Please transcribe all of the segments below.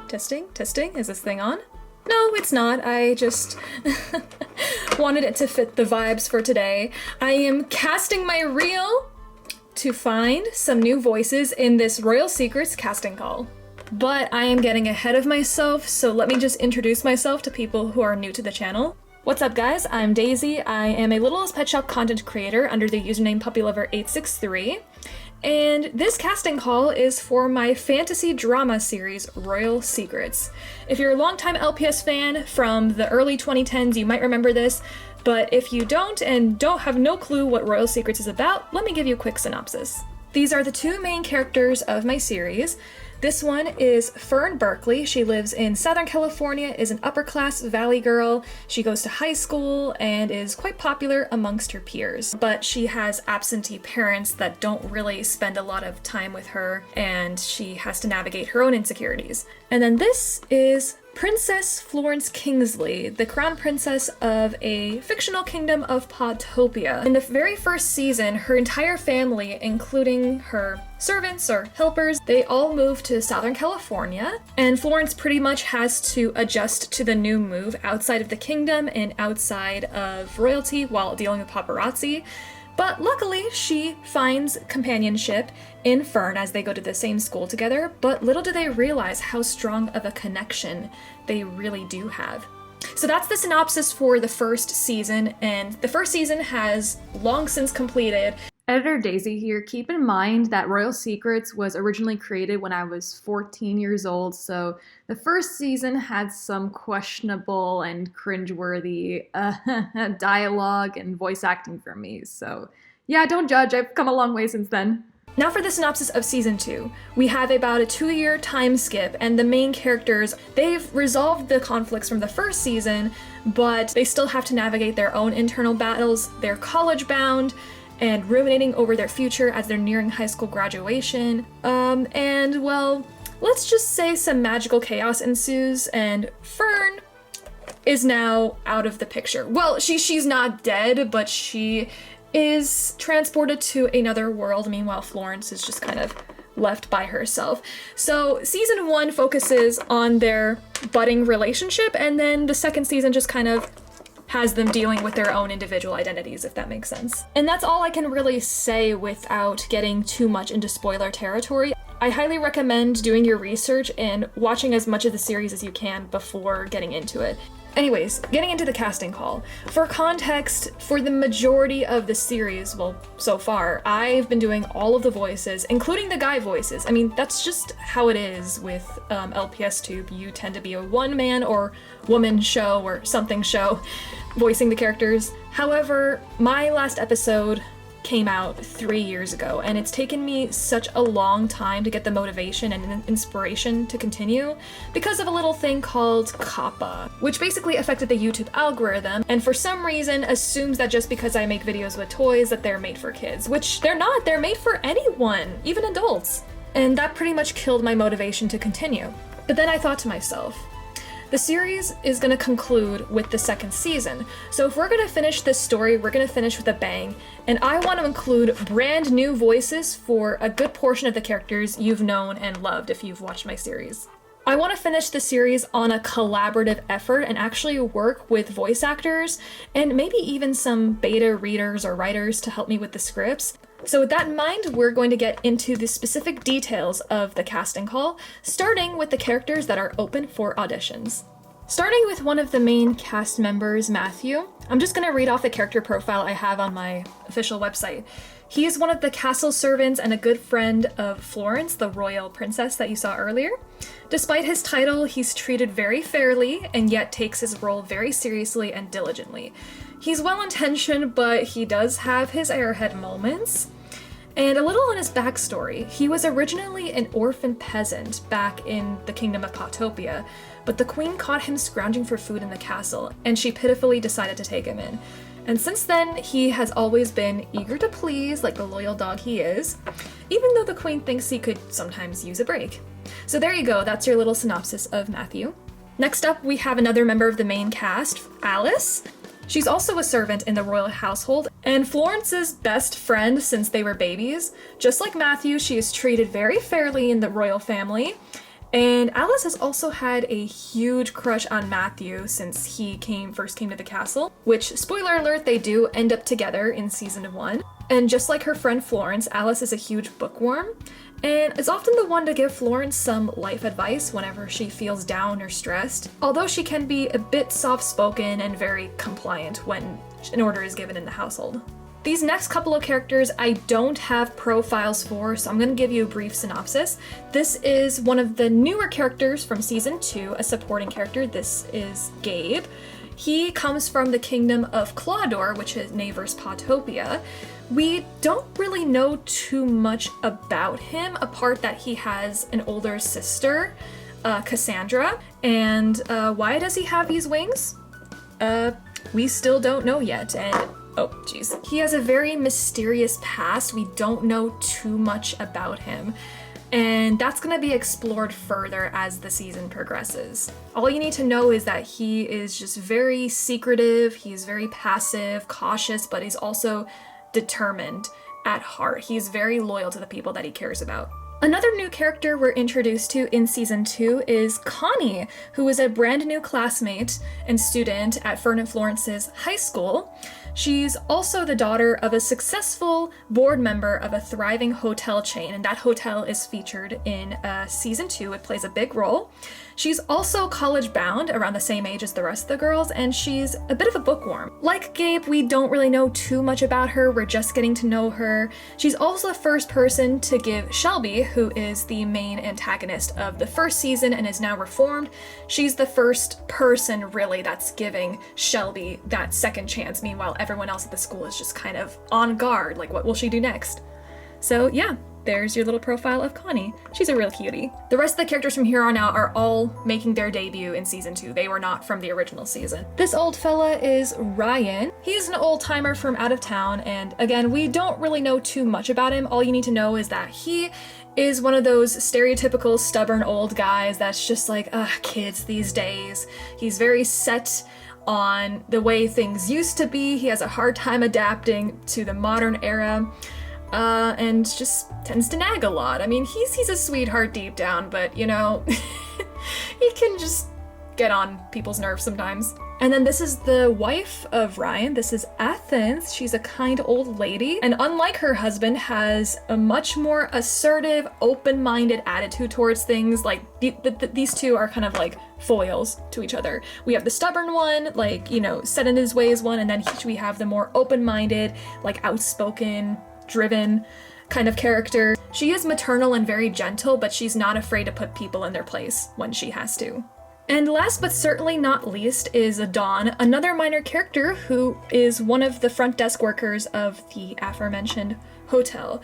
Testing. Is this thing on? No, it's not. I just wanted it to fit the vibes for today. I am casting my reel to find some new voices in this Royal Secrets casting call. But I am getting ahead of myself, so let me just introduce myself to people who are new to the channel. What's up, guys? I'm Daisy. I am a Littlest Pet Shop content creator under the username PuppyLover863. And this casting call is for my fantasy drama series, Royal Secrets. If you're a longtime LPS fan from the early 2010s, you might remember this, but if you don't and don't have no clue what Royal Secrets is about, let me give you a quick synopsis. These are the two main characters of my series. This one is Fern Berkeley. She lives in Southern California, is an upper-class valley girl. She goes to high school and is quite popular amongst her peers. But she has absentee parents that don't really spend a lot of time with her, and she has to navigate her own insecurities. And then this is Princess Florence Kingsley, the crown princess of a fictional kingdom of Podtopia. In the very first season, her entire family, including her servants or helpers, they all moved to Southern California, and Florence pretty much has to adjust to the new move outside of the kingdom and outside of royalty while dealing with paparazzi. But luckily, she finds companionship in Fern as they go to the same school together, but little do they realize how strong of a connection they really do have. So that's the synopsis for the first season, and the first season has long since completed. Editor Daisy here. Keep in mind that Royal Secrets was originally created when I was 14 years old, so the first season had some questionable and cringeworthy dialogue and voice acting for me, so yeah, don't judge, I've come a long way since then. Now for the synopsis of Season 2. We have about a 2-year time skip, and the main characters, they've resolved the conflicts from the first season, but they still have to navigate their own internal battles. They're college-bound, and ruminating over their future as they're nearing high school graduation. And well, let's just say some magical chaos ensues, and Fern is now out of the picture. Well, she's not dead, but she is transported to another world. Meanwhile, Florence is just kind of left by herself. So season 1 focuses on their budding relationship, and then the second season just kind of has them dealing with their own individual identities, if that makes sense. And that's all I can really say without getting too much into spoiler territory. I highly recommend doing your research and watching as much of the series as you can before getting into it. Anyways, getting into the casting call. For context, for the majority of the series, well, so far, I've been doing all of the voices, including the guy voices. I mean, that's just how it is with LPS Tube. You tend to be a one-man or woman show or something show voicing the characters. However, my last episode came out 3 years ago, and it's taken me such a long time to get the motivation and inspiration to continue because of a little thing called COPPA, which basically affected the YouTube algorithm, and for some reason assumes that just because I make videos with toys that they're made for kids, which they're not. They're made for anyone, even adults. And that pretty much killed my motivation to continue. But then I thought to myself, the series is going to conclude with the second season, so if we're going to finish this story, we're going to finish with a bang, and I want to include brand new voices for a good portion of the characters you've known and loved if you've watched my series. I want to finish the series on a collaborative effort and actually work with voice actors and maybe even some beta readers or writers to help me with the scripts. So with that in mind, we're going to get into the specific details of the casting call, starting with the characters that are open for auditions. Starting with one of the main cast members, Matthew, I'm just going to read off the character profile I have on my official website. He is one of the castle servants and a good friend of Florence, the royal princess that you saw earlier. Despite his title, he's treated very fairly and yet takes his role very seriously and diligently. He's well-intentioned, but he does have his airhead moments. And a little on his backstory, he was originally an orphan peasant back in the kingdom of Podtopia, but the queen caught him scrounging for food in the castle, and she pitifully decided to take him in. And since then, he has always been eager to please, like the loyal dog he is, even though the queen thinks he could sometimes use a break. So there you go, that's your little synopsis of Matthew. Next up, we have another member of the main cast, Alice. She's also a servant in the royal household, and Florence's best friend since they were babies. Just like Matthew, she is treated very fairly in the royal family, And Alice has also had a huge crush on Matthew since he first came to the castle, which, spoiler alert, they do end up together in season 1. And just like her friend Florence, Alice is a huge bookworm, and is often the one to give Florence some life advice whenever she feels down or stressed, although she can be a bit soft-spoken and very compliant when an order is given in the household. These next couple of characters I don't have profiles for, so I'm going to give you a brief synopsis. This is one of the newer characters from season 2, a supporting character. This is Gabe. He comes from the kingdom of Clawdor, which is neighbors Potopia. We don't really know too much about him, apart that he has an older sister, Cassandra. And why does he have these wings? We still don't know yet, and oh, jeez. He has a very mysterious past. We don't know too much about him. And that's going to be explored further as the season progresses. All you need to know is that he is just very secretive, he's very passive, cautious, but he's also determined at heart. He's very loyal to the people that he cares about. Another new character we're introduced to in season 2 is Connie, who is a brand new classmate and student at Fern and Florence's high school. She's also the daughter of a successful board member of a thriving hotel chain, and that hotel is featured in season 2. It plays a big role. She's also college-bound, around the same age as the rest of the girls, and she's a bit of a bookworm. Like Gabe, we don't really know too much about her, we're just getting to know her. She's also the first person to give Shelby, who is the main antagonist of the first season and is now reformed, she's the first person, really, that's giving Shelby that second chance. Meanwhile, everyone else at the school is just kind of on guard, like what will she do next? So yeah. There's your little profile of Connie. She's a real cutie. The rest of the characters from here on out are all making their debut in season 2. They were not from the original season. This old fella is Ryan. He's an old timer from out of town, and again, we don't really know too much about him. All you need to know is that he is one of those stereotypical stubborn old guys that's just like, kids these days. He's very set on the way things used to be. He has a hard time adapting to the modern era. And just tends to nag a lot. I mean, he's a sweetheart deep down, but you know, he can just get on people's nerves sometimes. And then this is the wife of Ryan. This is Athens. She's a kind old lady, and unlike her husband, has a much more assertive, open-minded attitude towards things. Like, these two are kind of like foils to each other. We have the stubborn one, like, you know, set in his ways one, and then we have the more open-minded, like outspoken, driven kind of character. She is maternal and very gentle, but she's not afraid to put people in their place when she has to. And last but certainly not least is Dawn, another minor character who is one of the front desk workers of the aforementioned hotel.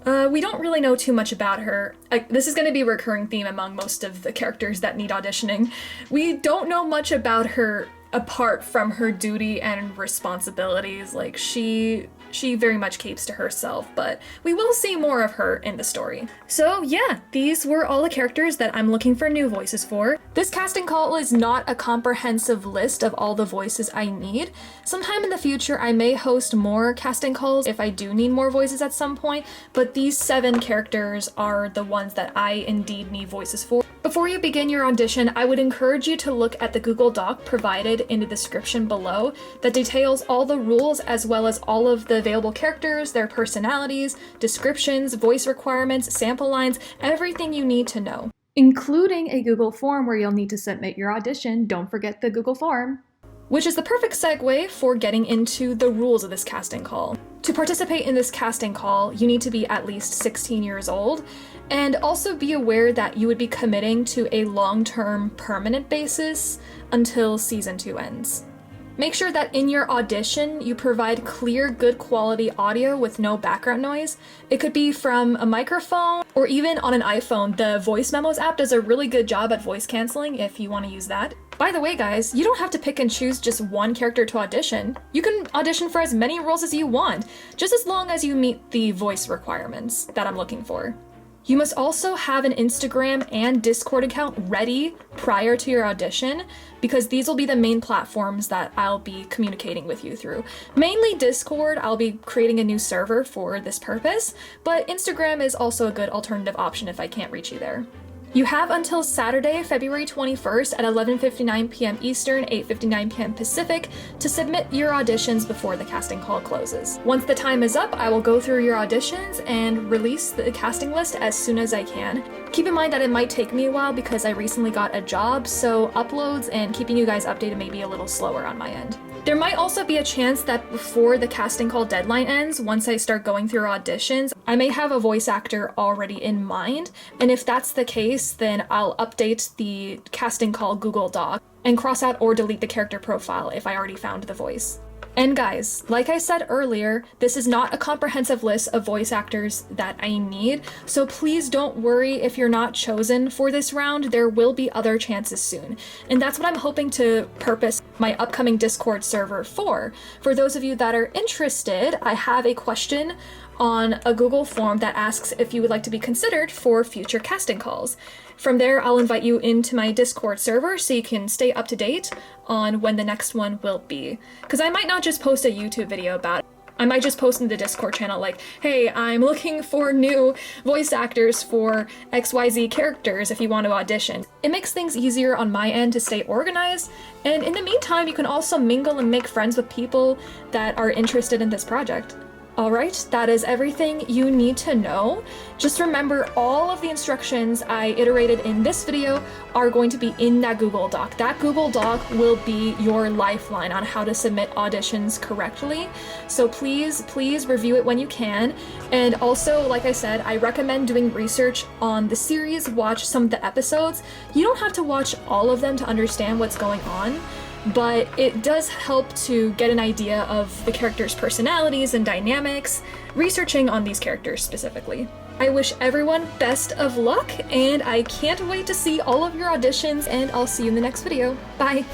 We don't really know too much about her. This is going to be a recurring theme among most of the characters that need auditioning. We don't know much about her apart from her duty and responsibilities. Like, she very much keeps to herself, but we will see more of her in the story. So yeah, these were all the characters that I'm looking for new voices for. This casting call is not a comprehensive list of all the voices I need. Sometime in the future, I may host more casting calls if I do need more voices at some point, but these 7 characters are the ones that I indeed need voices for. Before you begin your audition, I would encourage you to look at the Google Doc provided in the description below that details all the rules as well as all of the available characters, their personalities, descriptions, voice requirements, sample lines, everything you need to know, including a Google form where you'll need to submit your audition. Don't forget the Google form. Which is the perfect segue for getting into the rules of this casting call. To participate in this casting call, you need to be at least 16 years old, and also be aware that you would be committing to a long-term permanent basis until season 2 ends. Make sure that in your audition, you provide clear, good quality audio with no background noise. It could be from a microphone or even on an iPhone. The Voice Memos app does a really good job at voice canceling if you want to use that. By the way, guys, you don't have to pick and choose just one character to audition. You can audition for as many roles as you want, just as long as you meet the voice requirements that I'm looking for. You must also have an Instagram and Discord account ready prior to your audition, because these will be the main platforms that I'll be communicating with you through. Mainly Discord. I'll be creating a new server for this purpose, but Instagram is also a good alternative option if I can't reach you there. You have until Saturday, February 21st at 11:59 p.m. Eastern, 8:59 p.m. Pacific to submit your auditions before the casting call closes. Once the time is up, I will go through your auditions and release the casting list as soon as I can. Keep in mind that it might take me a while because I recently got a job, so uploads and keeping you guys updated may be a little slower on my end. There might also be a chance that before the casting call deadline ends, once I start going through auditions, I may have a voice actor already in mind, and if that's the case, then I'll update the casting call Google Doc and cross out or delete the character profile if I already found the voice. And guys, like I said earlier, this is not a comprehensive list of voice actors that I need, so please don't worry if you're not chosen for this round. There will be other chances soon. And that's what I'm hoping to purpose my upcoming Discord server for. For those of you that are interested, I have a question on a Google form that asks if you would like to be considered for future casting calls. From there, I'll invite you into my Discord server so you can stay up to date on when the next one will be. Because I might not just post a YouTube video about it. I might just post in the Discord channel like, hey, I'm looking for new voice actors for XYZ characters if you want to audition. It makes things easier on my end to stay organized, and in the meantime, you can also mingle and make friends with people that are interested in this project. Alright, that is everything you need to know. Just remember all of the instructions I iterated in this video are going to be in that Google Doc. That Google Doc will be your lifeline on how to submit auditions correctly. So please review it when you can. And also, like I said, I recommend doing research on the series, watch some of the episodes. You don't have to watch all of them to understand what's going on, but it does help to get an idea of the characters' personalities and dynamics, researching on these characters specifically. I wish everyone best of luck, and I can't wait to see all of your auditions, and I'll see you in the next video. Bye!